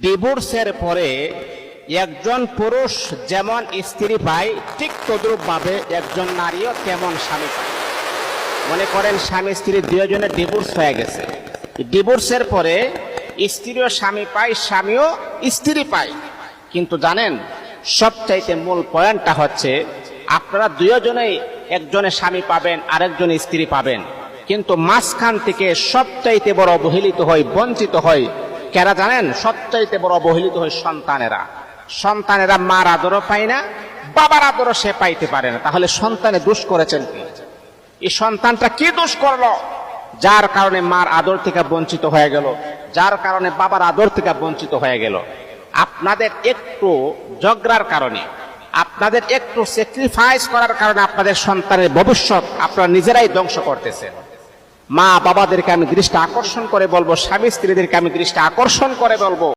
ডিভোর্সের পরে একজন পুরুষ যেমন স্ত্রী পায় ঠিক তদ্রূপভাবে একজন নারীও তেমন স্বামী পায়। মনে করেন স্বামী স্ত্রী দুজনে ডিভোর্স হয়ে গেছে, ডিভোর্সের পরে স্ত্রীও স্বামী পায়, স্বামীও স্ত্রী পায়। কিন্তু জানেন সবচাইতে মূল পয়েন্টটা হচ্ছে আপনারা দুজনেই একজনে স্বামী পাবেন, আরেকজনে স্ত্রী পাবেন, কিন্তু মাঝখান থেকে সবচাইতে বড় অবহেলিত হয়, বঞ্চিত হয় কারা জানেন? সবচাইতে বড় অবহেলিত হয় সন্তানেরা। সন্তানেরা মার আদরও পায় না, বাবার আদরও সে পাইতে পারে না। তাহলে সন্তানে দোষ করেছেন কি? এই সন্তানটা কি দোষ করলো যার কারণে মার আদর থেকে বঞ্চিত হয়ে গেল, যার কারণে বাবার আদর থেকে বঞ্চিত হয়ে গেল? আপনাদের একটু ঝগড়ার কারণে, আপনাদের একটু স্যাক্রিফাইস করার কারণে আপনাদের সন্তানের ভবিষ্যৎ আপনারা নিজেরাই ধ্বংস করতেছেন। মা বাবাদেরকে আমি দৃষ্টি আকর্ষণ করে বলবো, স্বামী স্ত্রীদেরকে আমি দৃষ্টি আকর্ষণ করে বলবো,